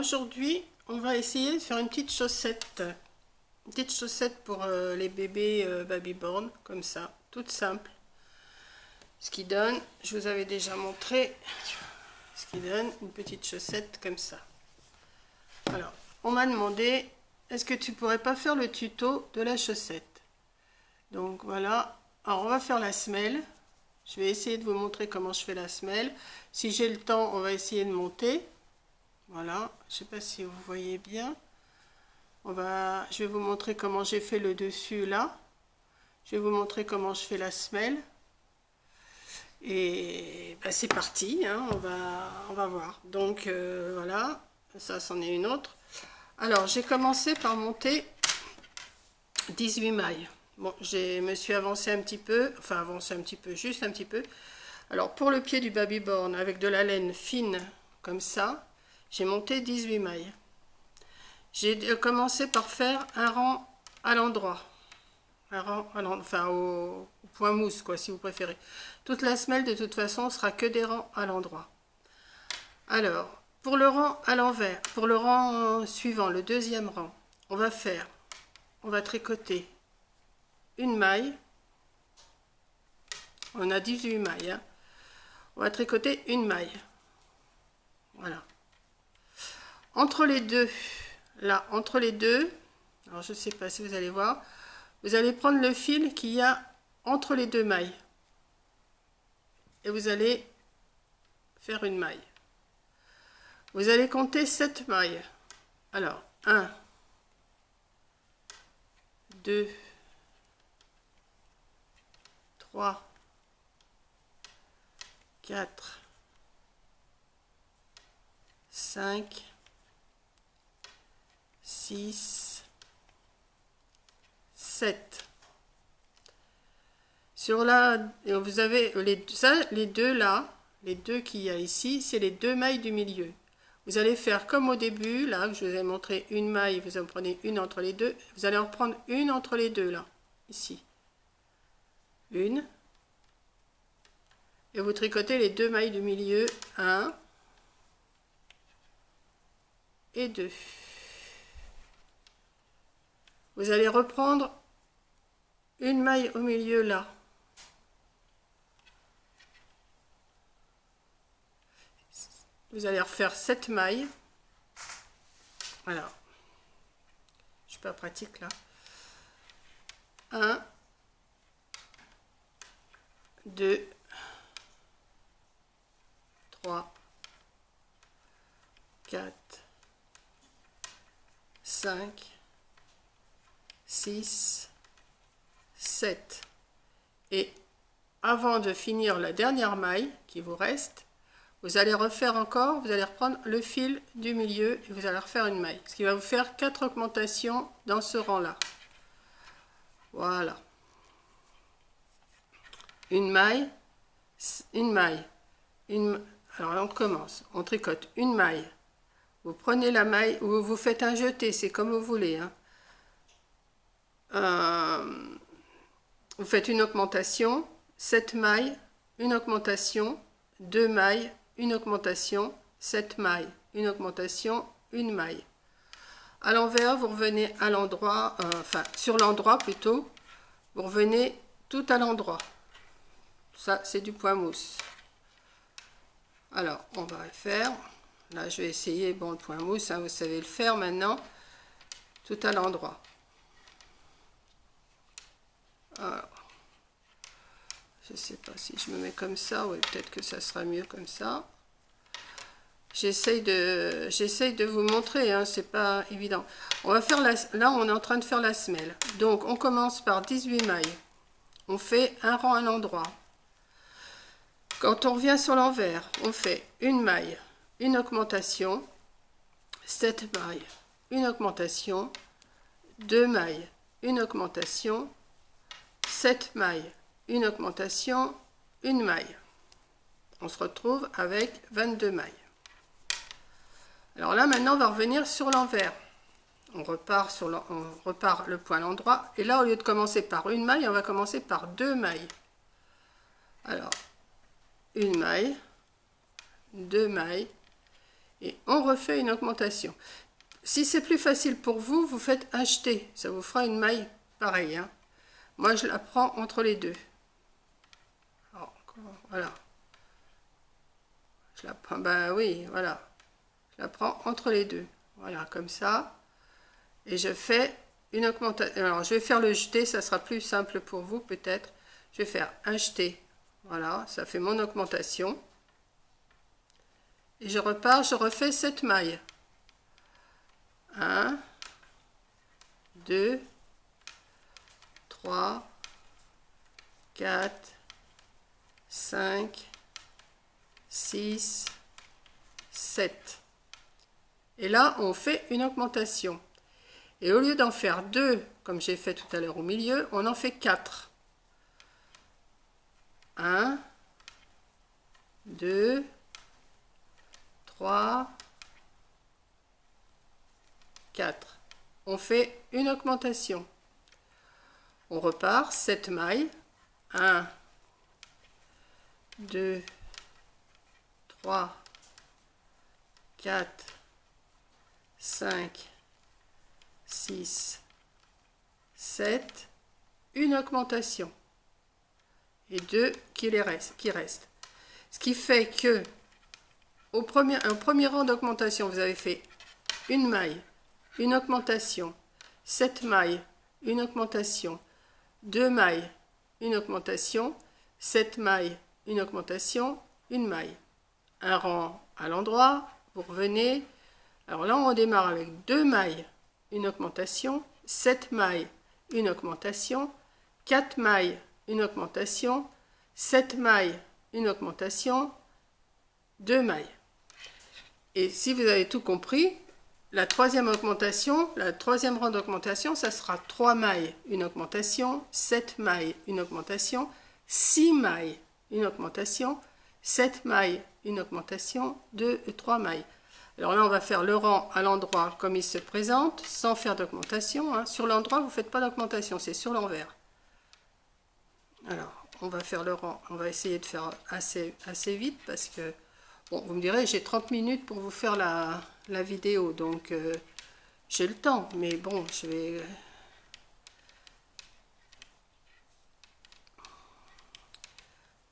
aujourd'hui, on va essayer de faire une petite chaussette. Une petite chaussette pour les bébés babyborn, comme ça, toute simple. Ce qui donne, je vous avais déjà montré, ce qui donne une petite chaussette comme ça. Alors, on m'a demandé, est-ce que tu pourrais pas faire le tuto de la chaussette? Donc voilà, alors on va faire la semelle. Je vais essayer de vous montrer comment je fais la semelle. Si j'ai le temps, on va essayer de monter. Voilà, je ne sais pas si vous voyez bien. Je vais vous montrer comment j'ai fait le dessus là. Je vais vous montrer comment je fais la semelle. Et ben, c'est parti, hein, on va voir. Donc voilà, ça c'en est une autre. Alors j'ai commencé par monter 18 mailles. Bon, je me suis avancée un petit peu, enfin avancée un petit peu, juste un petit peu. Alors pour le pied du babyborn, avec de la laine fine comme ça, j'ai monté 18 mailles. J'ai commencé par faire un rang à l'endroit. Un rang à l'endroit, enfin au point mousse, quoi, si vous préférez. Toute la semelle, de toute façon, sera que des rangs à l'endroit. Alors, pour le rang à l'envers, pour le rang suivant, le deuxième rang, on va tricoter une maille. On a 18 mailles, hein. On va tricoter une maille. Voilà. Entre les deux, là, entre les deux, alors je ne sais pas si vous allez voir, vous allez prendre le fil qu'il y a entre les deux mailles. Et vous allez faire une maille. Vous allez compter 7 mailles. Alors, 1, 2, 3, 4, 5, 6, 7. Sur là, vous avez les deux là, les deux qu'il y a ici, c'est les deux mailles du milieu. Vous allez faire comme au début, là, que je vous ai montré une maille, vous en prenez une entre les deux, vous allez en prendre une entre les deux, là, ici. Une. Et vous tricotez les deux mailles du milieu, 1 et 2. Vous allez reprendre une maille au milieu, là. Vous allez refaire 7 mailles. Alors, je suis pas pratique là. 1, 2, 3, 4, 5, 6, 7. Et avant de finir la dernière maille qui vous reste, vous allez refaire encore, vous allez reprendre le fil du milieu et vous allez refaire une maille. Ce qui va vous faire 4 augmentations dans ce rang-là. Voilà. Une maille, une maille. Alors là, on commence. On tricote une maille. Vous prenez la maille, ou vous faites un jeté, c'est comme vous voulez, hein. Vous faites une augmentation, 7 mailles, une augmentation, 2 mailles, une augmentation, 7 mailles, une augmentation, une maille. À l'envers, vous revenez à l'endroit, enfin sur l'endroit plutôt, vous revenez tout à l'endroit. Ça, c'est du point mousse. Alors, on va faire, là je vais essayer, bon le point mousse, hein, vous savez le faire maintenant, tout à l'endroit. Alors, je ne sais pas si je me mets comme ça, oui, peut-être que ça sera mieux comme ça. J'essaye de vous montrer, hein, c'est pas évident. On va faire là, on est en train de faire la semelle. Donc, on commence par 18 mailles. On fait un rang à l'endroit. Quand on revient sur l'envers, on fait une maille, une augmentation, 7 mailles, une augmentation, 2 mailles, une augmentation, 7 mailles, une augmentation, une maille. On se retrouve avec 22 mailles. Alors là, maintenant, on va revenir sur l'envers. On repart le point à l'endroit. Et là, au lieu de commencer par une maille, on va commencer par 2 mailles. Alors, une maille, 2 mailles et on refait une augmentation. Si c'est plus facile pour vous, vous faites un jeté, ça vous fera une maille pareille, hein. Moi je la prends entre les deux. Alors, voilà, je la prends, bah oui, voilà, je la prends entre les deux, voilà, comme ça, et je fais une augmentation. Alors je vais faire le jeté, ça sera plus simple pour vous peut-être. Je vais faire un jeté, voilà, ça fait mon augmentation, et je repars, je refais cette maille. 1, 2, 3, 4, 5, 6, 7. Et là, on fait une augmentation. Et au lieu d'en faire 2, comme j'ai fait tout à l'heure au milieu, on en fait 4. 1, 2, 3, 4. On fait une augmentation. On repart, 7 mailles. 1, 2, 3, 4, 5, 6, 7. Une augmentation. Et 2 qui restent. Ce qui fait que au premier rang d'augmentation, vous avez fait une maille, une augmentation, 7 mailles, une augmentation, 2 mailles, une augmentation, 7 mailles, une augmentation, une maille. Un rang à l'endroit, vous revenez. Alors là, on démarre avec 2 mailles, une augmentation, 7 mailles, une augmentation, 4 mailles, une augmentation, 7 mailles, une augmentation, 2 mailles. Et si vous avez tout compris, la troisième augmentation, la troisième rang d'augmentation, ça sera 3 mailles, une augmentation, 7 mailles, une augmentation, 6 mailles, une augmentation, 7 mailles, une augmentation, 2 et 3 mailles. Alors là, on va faire le rang à l'endroit comme il se présente, sans faire d'augmentation, hein. Sur l'endroit, vous ne faites pas d'augmentation, c'est sur l'envers. Alors, on va faire le rang, on va essayer de faire assez vite parce que, bon, vous me direz, j'ai 30 minutes pour vous faire la vidéo, donc j'ai le temps, mais bon, je vais...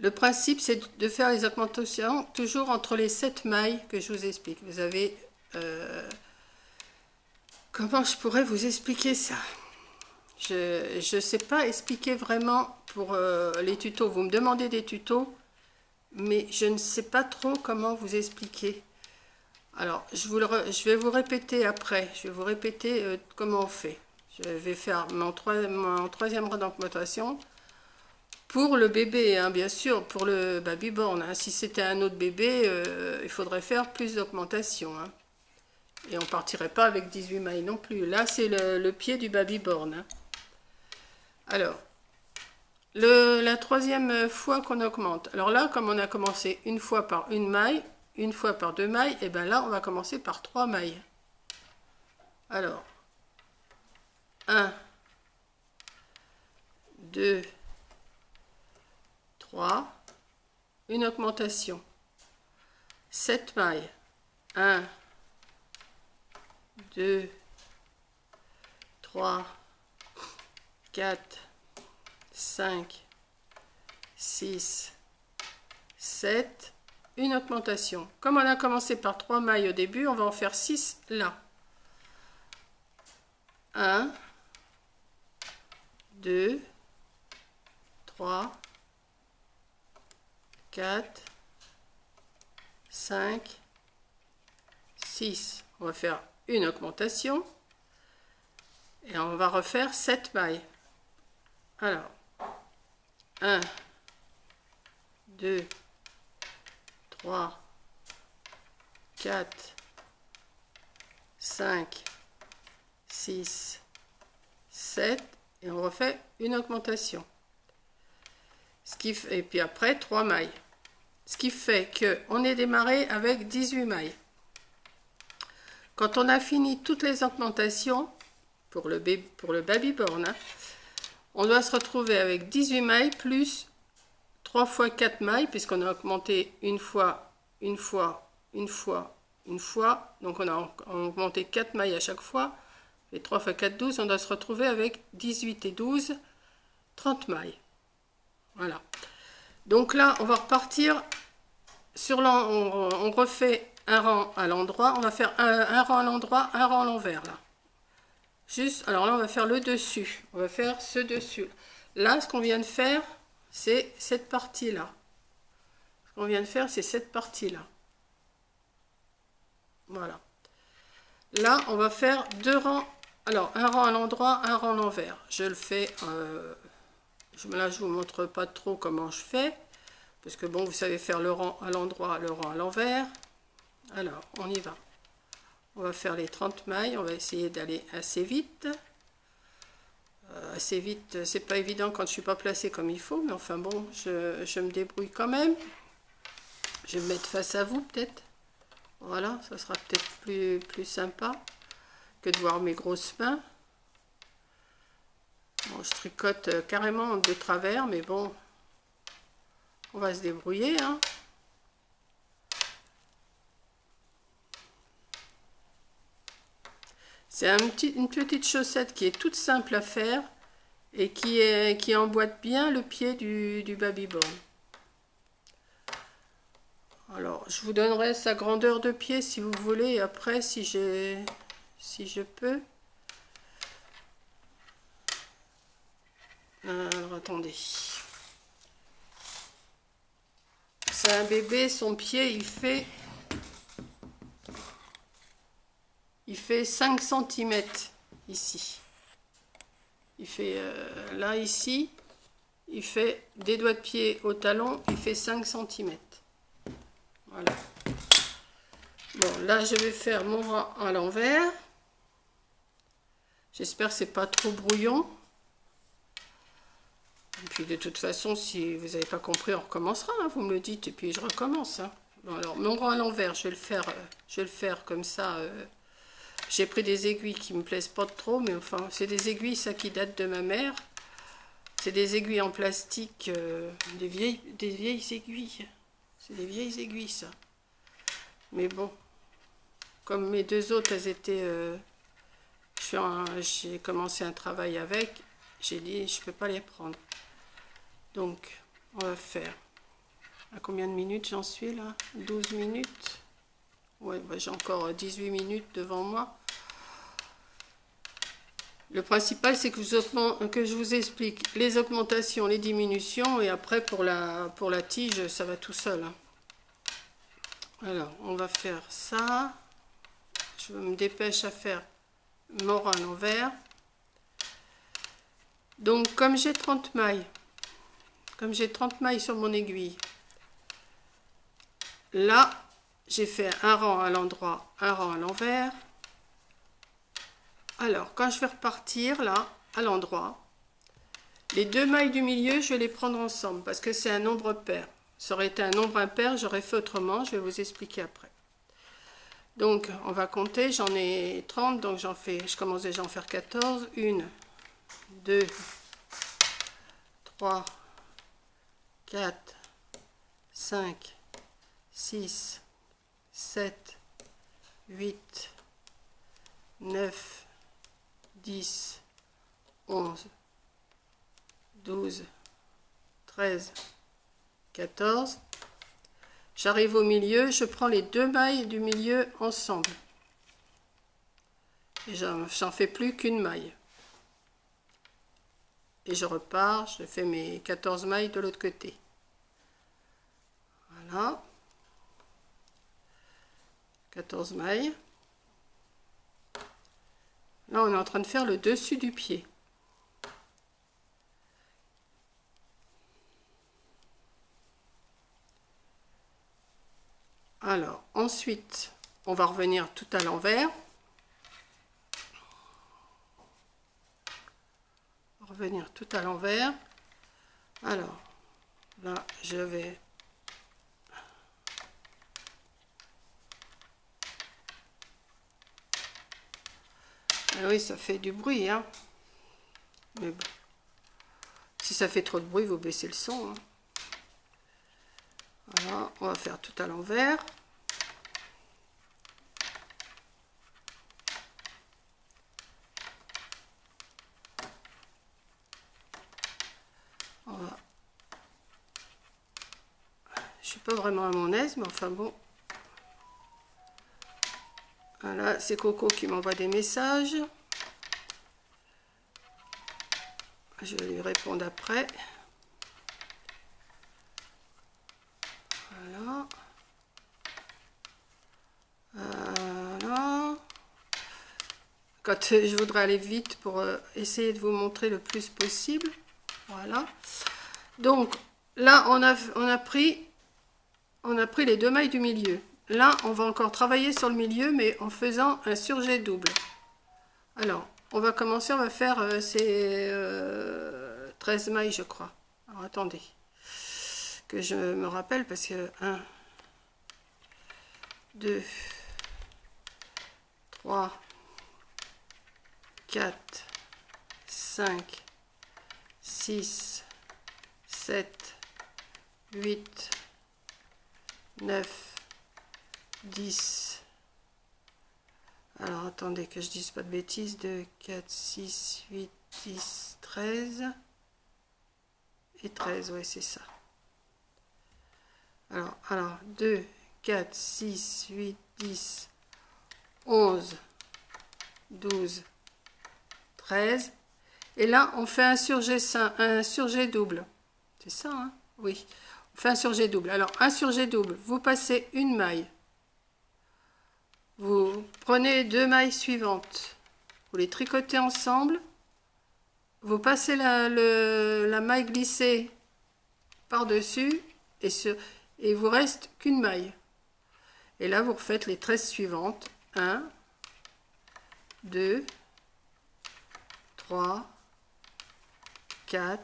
Le principe, c'est de faire les augmentations toujours entre les 7 mailles que je vous explique. Vous avez... comment je pourrais vous expliquer ça? Je ne sais pas expliquer vraiment pour les tutos. Vous me demandez des tutos, mais je ne sais pas trop comment vous expliquer. Alors, je vais vous répéter après. Je vais vous répéter comment on fait. Je vais faire mon troisième rang d'augmentation. Pour le bébé, hein, bien sûr, pour le baby-born. Hein. Si c'était un autre bébé, il faudrait faire plus d'augmentation. Hein. Et on ne partirait pas avec 18 mailles non plus. Là, c'est le pied du baby-born. Hein. Alors, la troisième fois qu'on augmente. Alors là, comme on a commencé une fois par une maille, une fois par 2 mailles, et bien là, on va commencer par 3 mailles. Alors, 1, 2, 3, une augmentation, 7 mailles, 1, 2, 3, 4, 5, 6, 7, une augmentation. Comme on a commencé par 3 mailles au début, on va en faire 6 là. 1, 2, 3, 4, 5, 6. On va faire une augmentation et on va refaire 7 mailles. Alors, 1, 2, 3, 4, 5, 6, 7 et on refait une augmentation. Et puis après 3 mailles. Ce qui fait qu'on est démarré avec 18 mailles. Quand on a fini toutes les augmentations pour le baby-born, hein, on doit se retrouver avec 18 mailles plus 3 fois 4 mailles, puisqu'on a augmenté une fois, une fois. Donc on a augmenté 4 mailles à chaque fois. Et 3 x 4, 12. On doit se retrouver avec 18 et 12, 30 mailles. Voilà. Donc là, on va repartir sur on refait un rang à l'endroit. On va faire un rang à l'endroit, un rang à l'envers là. Juste, alors là, on va faire le dessus. On va faire ce dessus. Là, ce qu'on vient de faire, c'est cette partie-là. Ce qu'on vient de faire, c'est cette partie-là. Voilà. Là, on va faire 2 rangs. Alors, un rang à l'endroit, un rang à l'envers. Je le fais. Là, je vous montre pas trop comment je fais. Parce que bon, vous savez faire le rang à l'endroit, le rang à l'envers. Alors, on y va. On va faire les 30 mailles. On va essayer d'aller assez vite. Assez vite, c'est pas évident quand je suis pas placée comme il faut. Mais enfin bon, je me débrouille quand même. Je vais me mettre face à vous peut-être. Voilà, ça sera peut-être plus sympa que de voir mes grosses mains. Bon, je tricote carrément de travers, mais bon, on va se débrouiller, hein. C'est une petite chaussette qui est toute simple à faire et qui emboîte bien le pied du Babyborn. Alors, je vous donnerai sa grandeur de pied si vous voulez, et après, si je peux. Alors, attendez. C'est un bébé, son pied, il fait 5 cm ici. Il fait, là, ici, il fait des doigts de pied au talon, il fait 5 cm. Voilà. Bon, là, je vais faire mon rang à l'envers. J'espère que c'est pas trop brouillon. Et puis, de toute façon, si vous n'avez pas compris, on recommencera. Hein, vous me le dites, et puis je recommence. Hein. Bon, alors, mon rang à l'envers, je vais le faire comme ça. J'ai pris des aiguilles qui me plaisent pas trop, mais enfin, c'est des aiguilles, ça, qui datent de ma mère. C'est des aiguilles en plastique, des vieilles aiguilles. C'est des vieilles aiguilles, ça. Mais bon, comme mes 2 autres, elles étaient... j'ai commencé un travail avec, j'ai dit, je peux pas les prendre. Donc, on va faire... À combien de minutes j'en suis, là? 12 minutes. Ouais, bah, j'ai encore 18 minutes devant moi. Le principal, c'est que je vous explique les augmentations, les diminutions, et après, pour la tige, ça va tout seul. Hein. Alors, on va faire ça. Je me dépêche à faire mon rang à l'envers. Donc, comme j'ai 30 mailles sur mon aiguille, là, j'ai fait un rang à l'endroit, un rang à l'envers. Alors, quand je vais repartir, là, à l'endroit, les 2 mailles du milieu, je vais les prendre ensemble, parce que c'est un nombre pair. Ça aurait été un nombre impair, j'aurais fait autrement, je vais vous expliquer après. Donc, on va compter, j'en ai 30, donc je commence déjà à en faire 14. 1, 2, 3, 4, 5, 6, 7, 8, 9, 10, 11, 12, 13, 14. J'arrive au milieu, je prends les 2 mailles du milieu ensemble. Et j'en fais plus qu'une maille. Et je repars, je fais mes 14 mailles de l'autre côté. Voilà. 14 mailles. Là, on est en train de faire le dessus du pied. Alors, ensuite, on va revenir tout à l'envers. Revenir tout à l'envers. Alors, là, je vais... Ah oui, ça fait du bruit, hein. Mais bon. Si ça fait trop de bruit, vous baissez le son. Hein. Voilà, on va faire tout à l'envers. Je suis pas vraiment à mon aise, mais enfin bon. Voilà, c'est Coco qui m'envoie des messages. Je vais lui répondre après. Voilà. Voilà. Quand je voudrais aller vite pour essayer de vous montrer le plus possible. Voilà. Donc là, on a pris les 2 mailles du milieu. Là, on va encore travailler sur le milieu, mais en faisant un surjet double. Alors, on va commencer, on va faire ces 13 mailles, je crois. Alors, attendez, que je me rappelle, parce que 1, 2, 3, 4, 5, 6, 7, 8, 9, 10. Alors, attendez que je dise pas de bêtises. 2, 4, 6, 8, 10, 13. Et 13, ouais, c'est ça. Alors, 2, 4, 6, 8, 10, 11, 12, 13. Et là, on fait un surjet double. C'est ça, hein? Oui. On fait un surjet double. Alors, un surjet double, vous passez une maille. Vous prenez 2 mailles suivantes. Vous les tricotez ensemble. Vous passez la maille glissée par-dessus et il vous reste qu'une maille. Et là, vous refaites les 13 suivantes. 1, 2, 3, 4,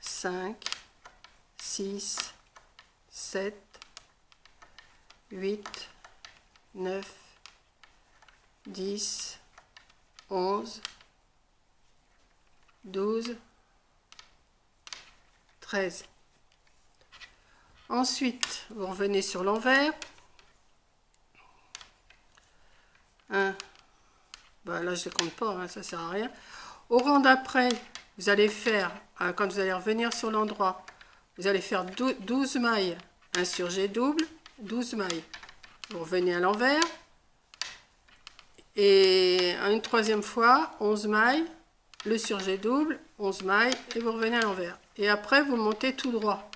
5, 6, 7, 8, 9, 10, 11, 12, 13. Ensuite, vous revenez sur l'envers. 1, bah là je ne compte pas, hein, ça ne sert à rien. Au rang d'après, vous allez faire, quand vous allez revenir sur l'endroit, vous allez faire 12 mailles, un surjet double, 12 mailles. Vous revenez à l'envers. Et une troisième fois, 11 mailles, le surjet double, 11 mailles, et vous revenez à l'envers. Et après, vous montez tout droit.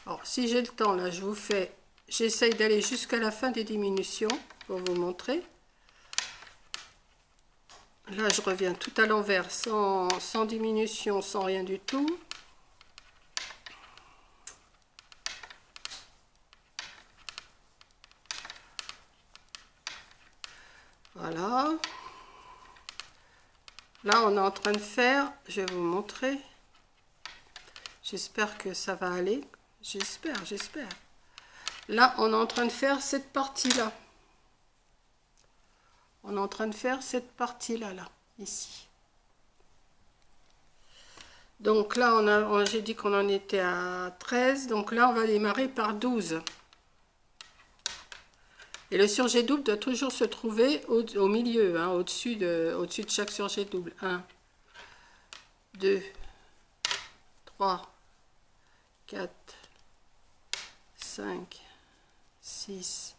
Alors, si j'ai le temps, là, je vous fais, j'essaye d'aller jusqu'à la fin des diminutions pour vous montrer. Là, je reviens tout à l'envers, sans diminution, sans rien du tout. Voilà. Là, on est en train de faire, je vais vous montrer. J'espère que ça va aller. J'espère. Là, on est en train de faire cette partie-là. On est en train de faire cette partie-là, ici. Donc là, j'ai dit qu'on en était à 13. Donc là, on va démarrer par 12. Et le surjet double doit toujours se trouver au milieu, hein, au-dessus de chaque surjet double. 1, 2, 3, 4, 5, 6,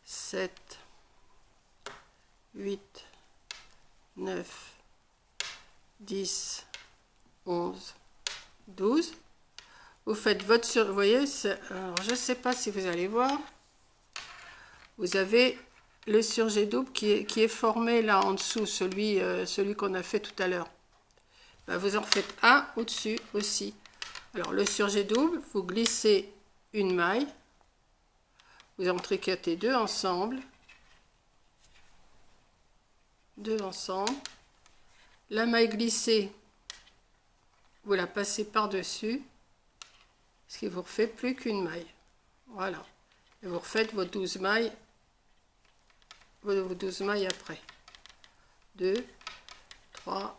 7, 8, 9, 10, 11, 12. Vous faites votre... Vous voyez, alors je ne sais pas si vous allez voir. Vous avez le surjet double qui est formé là en dessous, celui qu'on a fait tout à l'heure. Ben, vous en refaites un au-dessus aussi. Alors le surjet double, vous glissez une maille, vous en tricotez 2 ensemble. 2 ensemble. La maille glissée, vous la passez par-dessus, ce qui vous refait plus qu'une maille. Voilà. Et vous refaites vos 12 mailles. Vos 12 mailles après. 2, 3,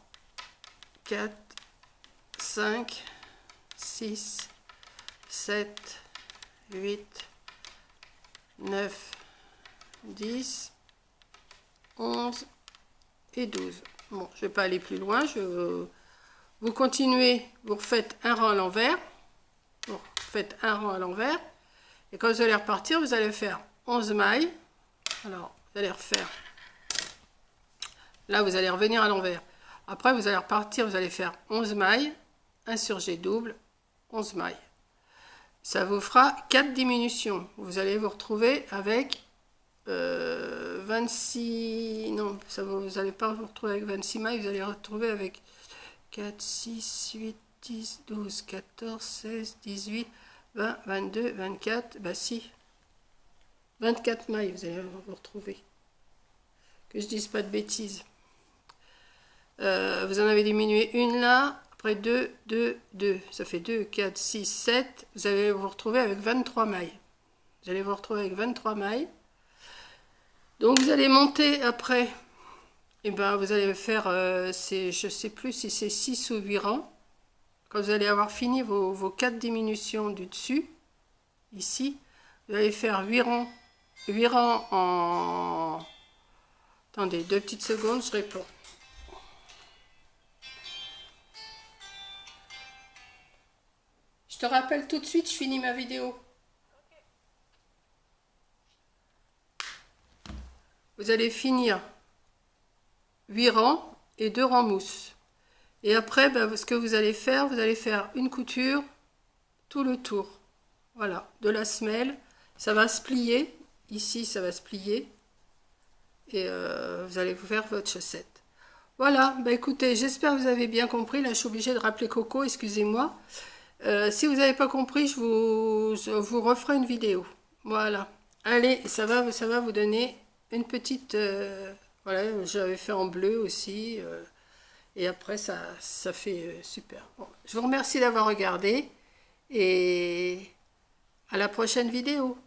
4, 5, 6, 7, 8, 9, 10, 11 et 12. Bon, je ne vais pas aller plus loin. Vous continuez, vous refaites un rang à l'envers. Vous faites un rang à l'envers. Et quand vous allez repartir, vous allez faire 11 mailles. Alors, vous allez refaire. Là, vous allez revenir à l'envers. Après, vous allez repartir, vous allez faire 11 mailles, insurgé double, 11 mailles. Ça vous fera 4 diminutions. Vous allez vous retrouver avec 26... Non, vous n'allez pas vous retrouver avec 26 mailles, vous allez retrouver avec 4, 6, 8, 10, 12, 14, 16, 18, 20, 22, 24, bah si. 24 mailles, vous allez vous retrouver. Que je dise pas de bêtises. Vous en avez diminué une là, après 2, 2, 2. Ça fait 2, 4, 6, 7. Vous allez vous retrouver avec 23 mailles. Vous allez vous retrouver avec 23 mailles. Donc vous allez monter après. Et ben vous allez faire, je sais plus si c'est 6 ou 8 rangs. Quand vous allez avoir fini vos 4 diminutions du dessus, ici, vous allez faire 8 rangs. 8 rangs en... Attendez, 2 petites secondes, je réponds. Je te rappelle tout de suite, je finis ma vidéo. Vous allez finir 8 rangs et 2 rangs mousse. Et après, ben, ce que vous allez faire une couture tout le tour. Voilà, de la semelle. Ça va se plier. Ici, ça va se plier. Et vous allez vous faire votre chaussette. Voilà, ben écoutez, j'espère que vous avez bien compris. Là, je suis obligée de rappeler Coco, excusez-moi. Si vous n'avez pas compris, je vous referai une vidéo. Voilà. Allez, ça va vous donner une petite... voilà, j'avais fait en bleu aussi. Et après, ça fait super. Bon, je vous remercie d'avoir regardé. Et à la prochaine vidéo.